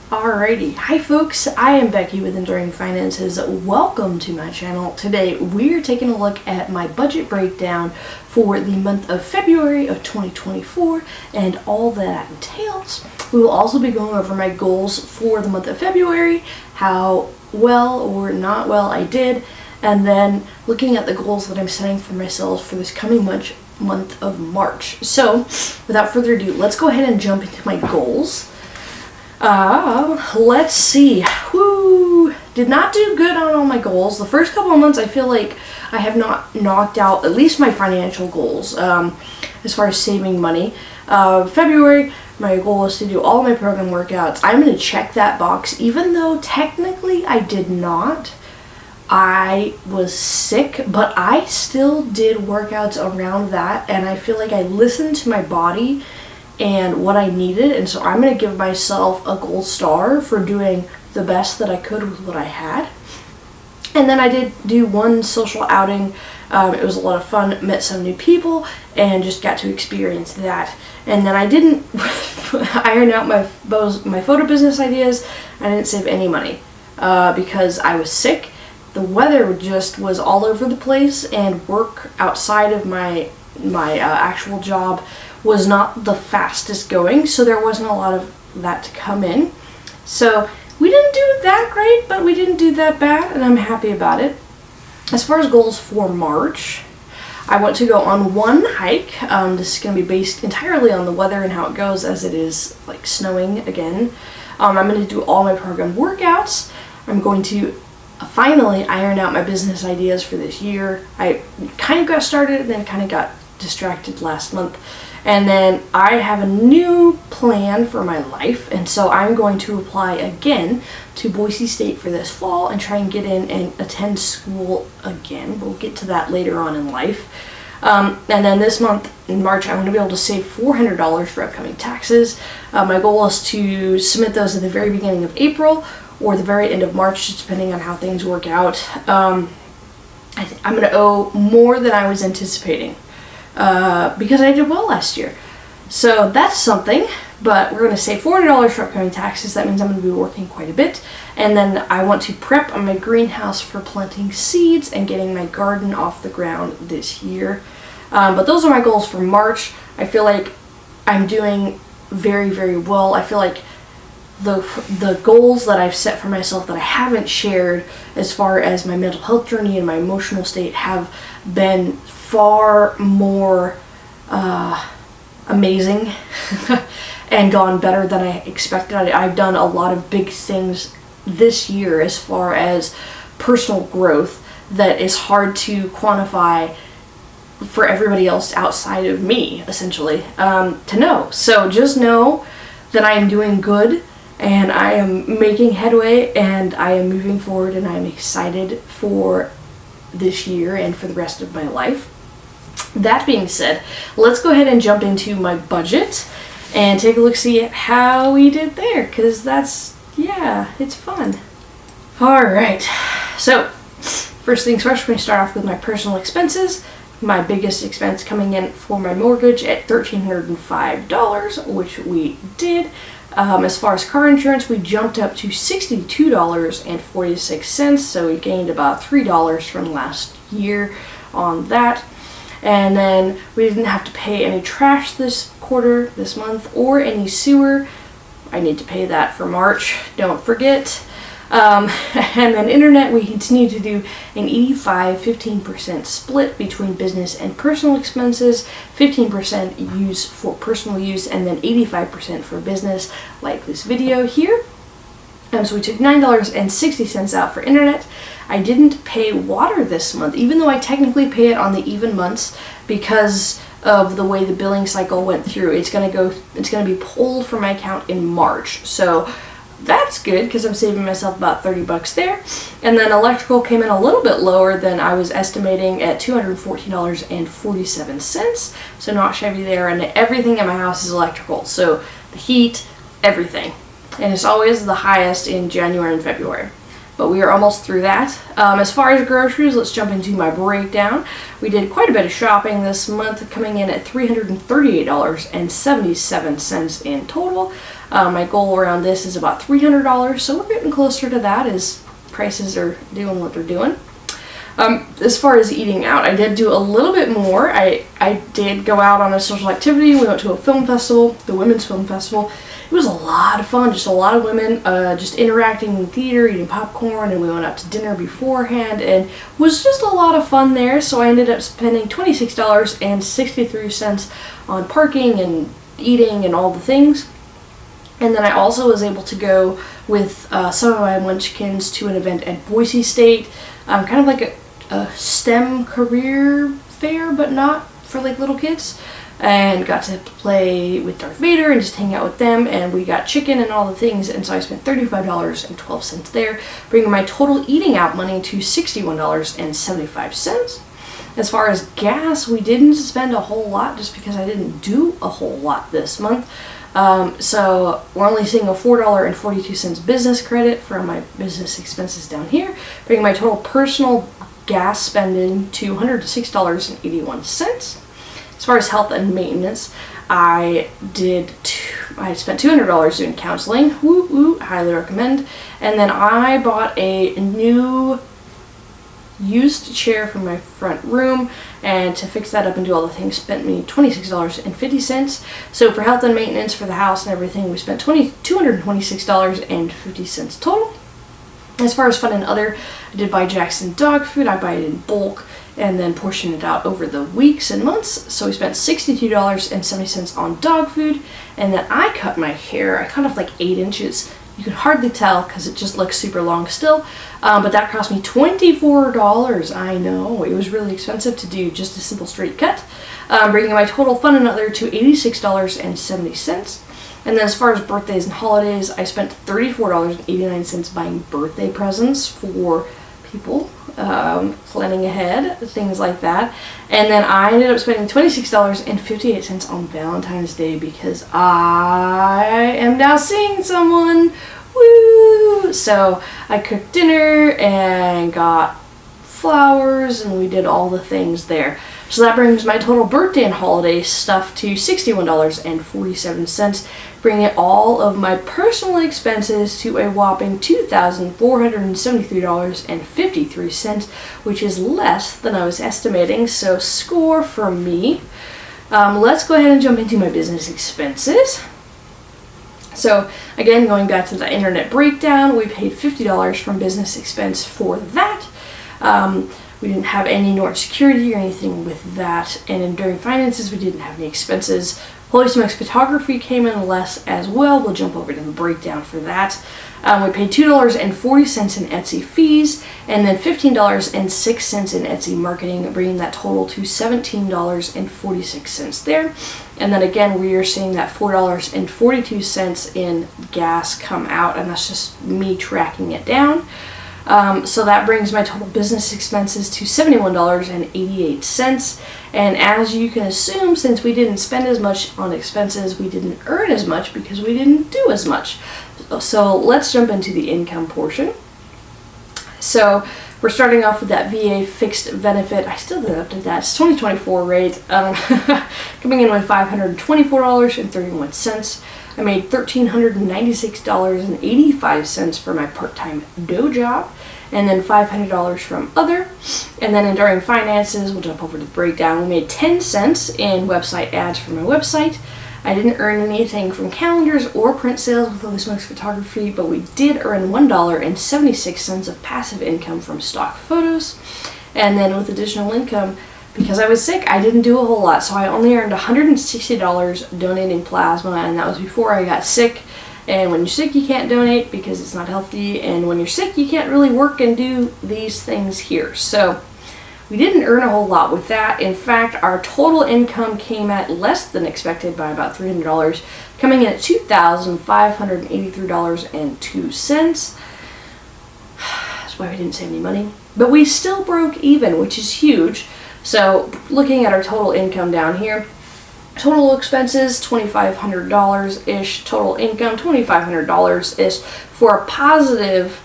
Alrighty, hi folks, I am Becky with Enduring Finances. Welcome to my channel. Today we are taking a look at my budget breakdown for the month of February of 2024 and all that entails. We will also be going over my goals for the month of February, how well or not well I did, and then looking at the goals that I'm setting for myself for this coming month of March. So without further ado, let's go ahead and jump into my goals. Let's see. Did not do good on all my goals. The first couple of months I feel like I have not knocked out at least my financial goals as far as saving money. February, my goal was to do all my program workouts. I'm going to check that box even though technically I did not. I was sick, but I still did workouts around that, and I feel like I listened to my body and what I needed, and so I'm going to give myself a gold star for doing the best that I could with what I had. And then I did do one social outing. It was a lot of fun, met some new people, and just got to experience that. And then I didn't iron out my photo business ideas. I didn't save any money because I was sick. The weather just was all over the place, and work outside of my actual job was not the fastest going, so there wasn't a lot of that to come in. So we didn't do that great, but we didn't do that bad, and I'm happy about it. As far as goals for March, I want to go on one hike. This is going to be based entirely on the weather and how it goes, as it is like snowing again. I'm going to do all my program workouts. I'm going to finally iron out my business ideas for this year. I kind of got started and then kind of got distracted last month. And then I have a new plan for my life, and so I'm going to apply again to Boise State for this fall and try and get in and attend school again. We'll get to that later on in life. And then this month, in March, I'm going to be able to save $400 for upcoming taxes. My goal is to submit those at the very beginning of April or the very end of March, just depending on how things work out. I'm going to owe more than I was anticipating. Because I did well last year. So that's something, but we're going to save $400 for upcoming taxes. That means I'm going to be working quite a bit. And then I want to prep on my greenhouse for planting seeds and getting my garden off the ground this year. But those are my goals for March. I feel like I'm doing very, very well. I feel like the goals that I've set for myself that I haven't shared as far as my mental health journey and my emotional state have been far more amazing and gone better than I expected. I've done a lot of big things this year as far as personal growth that is hard to quantify for everybody else outside of me, essentially, to know. So just know that I am doing good and I am making headway and I am moving forward, and I am excited for this year and for the rest of my life. That being said, let's go ahead and jump into my budget and take a look, see at how we did there, because it's fun. Alright, so first things first, we're going to start off with my personal expenses. My biggest expense coming in for my mortgage at $1,305, which we did. As far as car insurance, we jumped up to $62.46, so we gained about $3 from last year on that. And then we didn't have to pay any trash this month, or any sewer. I need to pay that for March, don't forget. And then internet, we continue to do an 85-15% split between business and personal expenses, 15% use for personal use, and then 85% for business, like this video here. So we took $9.60 out for internet. I didn't pay water this month, even though I technically pay it on the even months because of the way the billing cycle went through. It's gonna be pulled from my account in March. So that's good because I'm saving myself about $30 there. And then electrical came in a little bit lower than I was estimating at $214.47. So not shabby there, and everything in my house is electrical. So the heat, everything. And it's always the highest in January and February. But we are almost through that. As far as groceries, let's jump into my breakdown. We did quite a bit of shopping this month, coming in at $338.77 in total. My goal around this is about $300, so we're getting closer to that as prices are doing what they're doing. As far as eating out, I did do a little bit more. I did go out on a social activity. We went to a film festival, the Women's Film Festival. It was a lot of fun, just a lot of women just interacting in the theater, eating popcorn, and we went out to dinner beforehand, and it was just a lot of fun there. So I ended up spending $26.63 on parking and eating and all the things. And then I also was able to go with some of my munchkins to an event at Boise State, kind of like a STEM career fair, but not for like little kids, and got to play with Darth Vader and just hang out with them, and we got chicken and all the things, and so I spent $35.12 there, bringing my total eating out money to $61.75. As far as gas, we didn't spend a whole lot just because I didn't do a whole lot this month. So we're only seeing a $4.42 business credit for my business expenses down here, bringing my total personal gas spending to $106.81. As far as health and maintenance, I spent $200 doing counseling. Woo woo, highly recommend. And then I bought a new used chair for my front room, and to fix that up and do all the things spent me $26.50. So for health and maintenance for the house and everything, we spent $226.50 total. As far as fun and other, I did buy Jackson dog food. I buy it in bulk and then portion it out over the weeks and months. So we spent $62.70 on dog food, and then I cut my hair. I cut off like 8 inches. You can hardly tell because it just looks super long still, but that cost me $24. I know, it was really expensive to do just a simple straight cut, bringing my total fun and other to $86.70. And then as far as birthdays and holidays, I spent $34.89 buying birthday presents for people, planning ahead, things like that. And then I ended up spending $26.58 on Valentine's Day because I am now seeing someone. Woo! So I cooked dinner and got flowers, and we did all the things there. So that brings my total birthday and holiday stuff to $61.47, bringing all of my personal expenses to a whopping $2,473.53, which is less than I was estimating, so score for me. Let's go ahead and jump into my business expenses. So again, going back to the internet breakdown, we paid $50 from business expense for that. We didn't have any Norton security or anything with that, and during finances we didn't have any expenses. Holy Smokes Photography came in less as well. We'll jump over to the breakdown for that. We paid $2.40 in Etsy fees, and then $15.06 in Etsy marketing, bringing that total to $17.46 there. And then again, we are seeing that $4.42 in gas come out, and that's just me tracking it down. So that brings my total business expenses to $71.88. And as you can assume, since we didn't spend as much on expenses, we didn't earn as much because we didn't do as much. So let's jump into the income portion. So we're starting off with that VA fixed benefit. I still didn't update that. It's 2024 rate. Coming in with $524.31. I made $1,396.85 for my part-time dough job, and then $500 from other. And then during finances, we'll jump over to the breakdown. We made 10 cents in website ads for my website. I didn't earn anything from calendars or print sales with Holy Smokes Photography, but we did earn $1.76 of passive income from stock photos. And then with additional income, because I was sick, I didn't do a whole lot, so I only earned $160 donating plasma, and that was before I got sick. And when you're sick, you can't donate because it's not healthy, and when you're sick, you can't really work and do these things here. So we didn't earn a whole lot with that. In fact, our total income came at less than expected by about $300, coming in at $2,583.02. That's why we didn't save any money. But we still broke even, which is huge. So looking at our total income down here, total expenses $2,500-ish, total income $2,500-ish, for a positive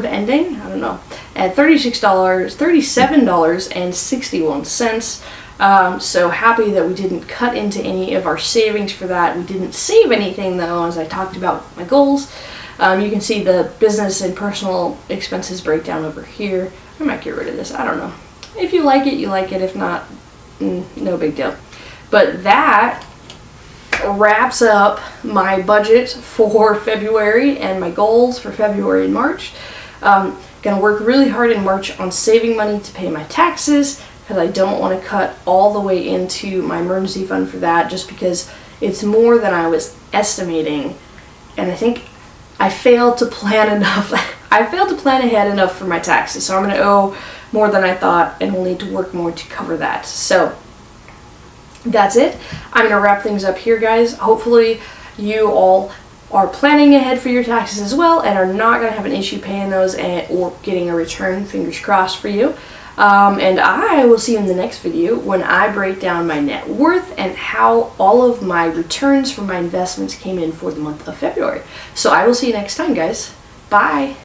ending, I don't know, at $37.61. So happy that we didn't cut into any of our savings for that. We didn't save anything though, as I talked about my goals. You can see the business and personal expenses breakdown over here. I might get rid of this, I don't know. If you like it, you like it. If not, no big deal. But that wraps up my budget for February and my goals for February and March. Gonna work really hard in March on saving money to pay my taxes, because I don't want to cut all the way into my emergency fund for that, just because it's more than I was estimating, and I think I failed to plan enough. I failed to plan ahead enough for my taxes, so I'm going to owe more than I thought, and we'll need to work more to cover that. So that's it. I'm going to wrap things up here, guys. Hopefully you all are planning ahead for your taxes as well and are not going to have an issue paying those or getting a return. Fingers crossed for you. And I will see you in the next video when I break down my net worth and how all of my returns from my investments came in for the month of February. So I will see you next time, guys. Bye.